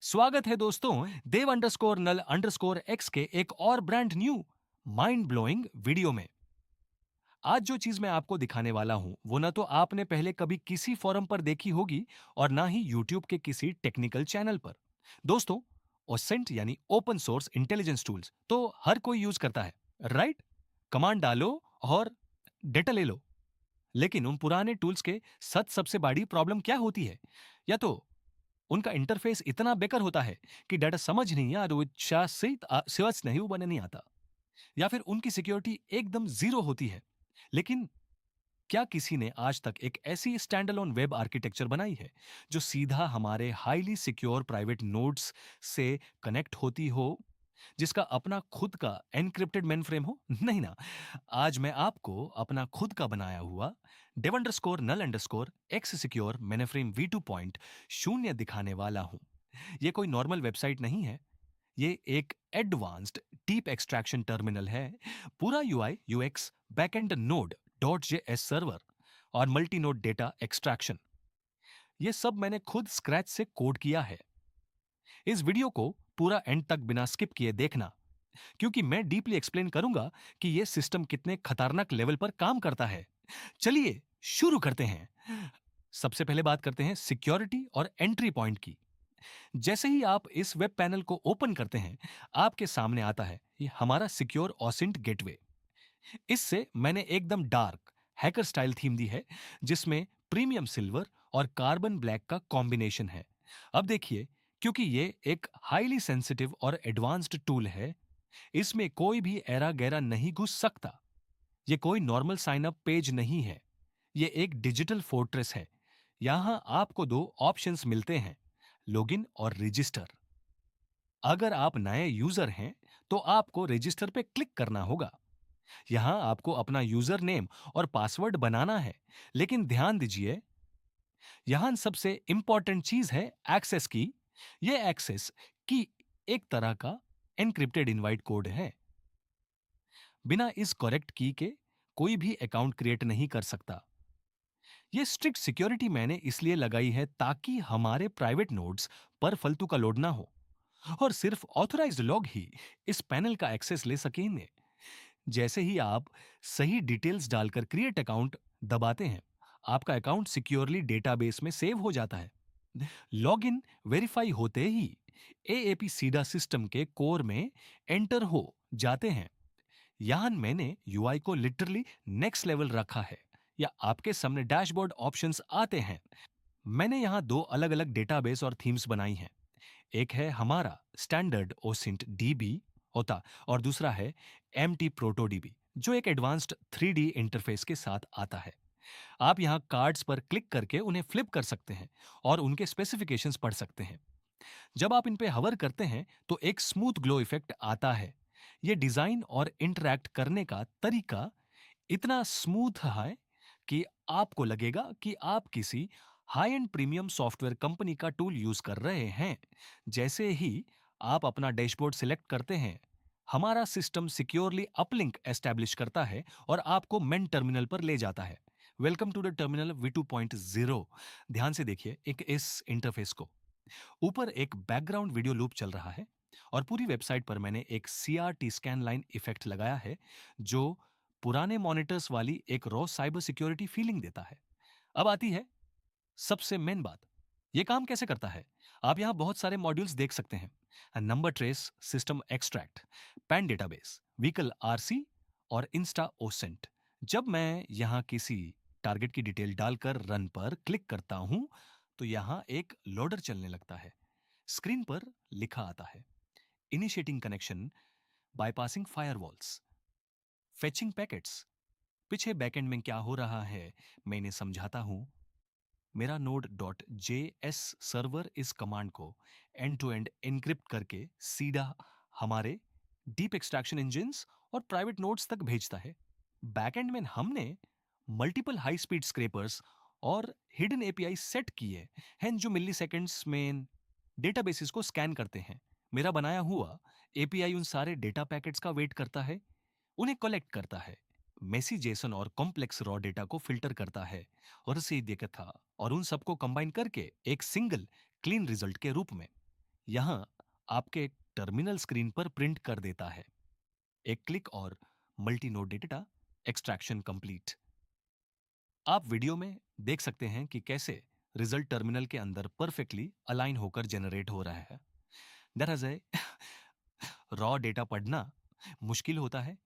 स्वागत है दोस्तों देव अंडरस्कोर नल अंडरस्कोर एक्स के एक और brand new mind blowing video में। आज जो चीज मैं आपको दिखाने वाला हूं वो ना तो आपने पहले कभी किसी फोरम पर देखी होगी और ना ही यूट्यूब के किसी टेक्निकल चैनल पर। दोस्तों, ओसेंट यानी ओपन सोर्स इंटेलिजेंस टूल्स तो हर कोई यूज करता है, राइट? कमांड डालो और डेटा ले लो। लेकिन उन पुराने टूल्स के सच सबसे बड़ी प्रॉब्लम क्या होती है? या तो उनका इंटरफेस इतना बेकार होता है कि डाटा समझ नहीं आ रहा, सहज नहीं बने नहीं आता, या फिर उनकी सिक्योरिटी एकदम जीरो होती है। लेकिन क्या किसी ने आज तक एक ऐसी स्टैंड अलोन वेब आर्किटेक्चर बनाई है जो सीधा हमारे हाईली सिक्योर प्राइवेट नोड्स से कनेक्ट होती हो, जिसका अपना खुद का एनक्रिप्टेड मेनफ्रेम हो? नहीं ना। आज मैं आपको अपना खुद का बनाया हुआ dev underscore null underscore x secure mainframe V2.0 दिखाने वाला हूं। ये कोई नॉर्मल वेबसाइट नहीं है, ये एक एडवांस्ड डीप एक्सट्रैक्शन टर्मिनल है। पूरा UI UX backend node dot JS server और मल्टी नोड डेटा एक्सट्रैक्शन, ये सब मैंने खुद स्क्रैच से कोड किया है। इस वीडियो को पूरा एंड तक बिना स्किप किए देखना, क्योंकि मैं डीपली एक्सप्लेन करूंगा कि यह सिस्टम कितने खतरनाक लेवल पर काम करता है। चलिए शुरू करते हैं। सबसे पहले बात करते हैं सिक्योरिटी और एंट्री पॉइंट की। जैसे ही आप इस वेब पैनल को ओपन करते हैं, आपके सामने आता है ये हमारा सिक्योर ऑसेंट गेटवे। इससे मैंने एकदम डार्क हैकर स्टाइल थीम दी है, जिसमें प्रीमियम सिल्वर और कार्बन ब्लैक का कॉम्बिनेशन है। अब देखिए, क्योंकि ये एक हाईली सेंसिटिव और एडवांस्ड टूल है, इसमें कोई भी एरा गैरा नहीं घुस सकता। ये कोई नॉर्मल साइन अप पेज नहीं है, ये एक डिजिटल फोर्ट्रेस है। यहां आपको दो ऑप्शंस मिलते हैं, लॉगिन और रजिस्टर। अगर आप नए यूजर हैं तो आपको रजिस्टर पे क्लिक करना होगा। यहां आपको अपना यूजर नेम और पासवर्ड बनाना है। लेकिन ध्यान दीजिए, यहां सबसे इंपॉर्टेंट चीज है एक्सेस की। यह एक्सेस की एक तरह का एनक्रिप्टेड इनवाइट कोड है। बिना इस करेक्ट की के कोई भी अकाउंट क्रिएट नहीं कर सकता। यह स्ट्रिक्ट सिक्योरिटी मैंने इसलिए लगाई है ताकि हमारे प्राइवेट नोड्स पर फालतू का लोड ना हो और सिर्फ ऑथराइज्ड लोग ही इस पैनल का एक्सेस ले सकेंगे। जैसे ही आप सही डिटेल्स डालकर क्रिएट अकाउंट दबाते हैं, आपका अकाउंट सिक्योरली डेटाबेस में सेव हो जाता है। लॉगिन वेरीफाई होते ही एएपी सीडा सिस्टम के कोर में एंटर हो जाते हैं। यहां मैंने यूआई को लिटरली नेक्स्ट लेवल रखा है, या आपके सामने डैशबोर्ड ऑप्शंस आते हैं। मैंने यहां दो अलग अलग डेटाबेस और थीम्स बनाई हैं। एक है हमारा स्टैंडर्ड ओसिंट डीबी होता, और दूसरा है एमटी प्रोटो डीबी, जो एक एडवांस्ड 3D इंटरफेस के साथ आता है। आप यहां कार्ड्स पर क्लिक करके उन्हें फ्लिप कर सकते हैं और उनके स्पेसिफिकेशंस पढ़ सकते हैं। जब आप इन पे हवर करते हैं तो एक स्मूथ ग्लो इफेक्ट आता है। यह डिजाइन और इंटरैक्ट करने का तरीका इतना स्मूथ है कि आपको लगेगा कि आप किसी high and premium software company का टूल यूज कर रहे हैं। जैसे ही आप अपना डैशबोर्ड सिलेक्ट करते हैं, हमारा सिस्टम सिक्योरली अपलिंक एस्टैब्लिश करता है और आपको मेन टर्मिनल पर ले जाता है। Welcome to the terminal V2.0। ध्यान से देखिए एक इस इंटरफेस को। ऊपर एक बैकग्राउंड वीडियो लूप चल रहा है और पूरी वेबसाइट पर मैंने एक CRT स्कैन लाइन इफेक्ट लगाया है, जो पुराने मॉनिटर्स वाली एक रॉ साइबर सिक्योरिटी फीलिंग देता है। अब आती है सबसे मेन बात, यह काम कैसे करता है। आप यहां बहुत सारे मॉड्यूल्स देख सकते हैं, number trace, system extract, pan database, vehicle RC और इंस्टा ओसेंट। जब मैं यहां किसी टारगेट की डिटेल डालकर रन पर क्लिक करता हूं तो यहां एक लोडर चलने लगता है। स्क्रीन पर लिखा आता है initiating connection, bypassing firewalls, fetching packets. पीछे बैकएंड में क्या हो रहा है मैं इन्हें समझाता हूं। मेरा नोड डॉट जेएस सर्वर इस कमांड को एंड टू एंड एनक्रिप्ट करके सीधा हमारे डीप एक्सट्रैक्शन इंजिन्स और प्राइवेट नोड्स तक भेजता है। बैकएंड में हमने मल्टीपल हाई स्पीड स्क्रेपर्स और हिडन एपीआई सेट किए हैं, जो मिली सेकेंड्स में डेटाबेसेस को स्कैन करते हैं। मेरा बनाया हुआ एपीआई उन सारे डेटा पैकेट्स का वेट करता है, उन्हें कलेक्ट करता है, मेसी जेसन और कॉम्प्लेक्स रॉ डेटा को फिल्टर करता है और उसे देखा था, और उन सबको कंबाइन करके एक सिंगल क्लीन रिजल्ट के रूप में यहां आपके टर्मिनल स्क्रीन पर प्रिंट कर देता है। एक क्लिक और multi node data extraction complete. आप वीडियो में देख सकते हैं कि कैसे रिजल्ट टर्मिनल के अंदर परफेक्टली अलाइन होकर जनरेट हो रहा है। दरअसल रॉ डेटा पढ़ना मुश्किल होता है,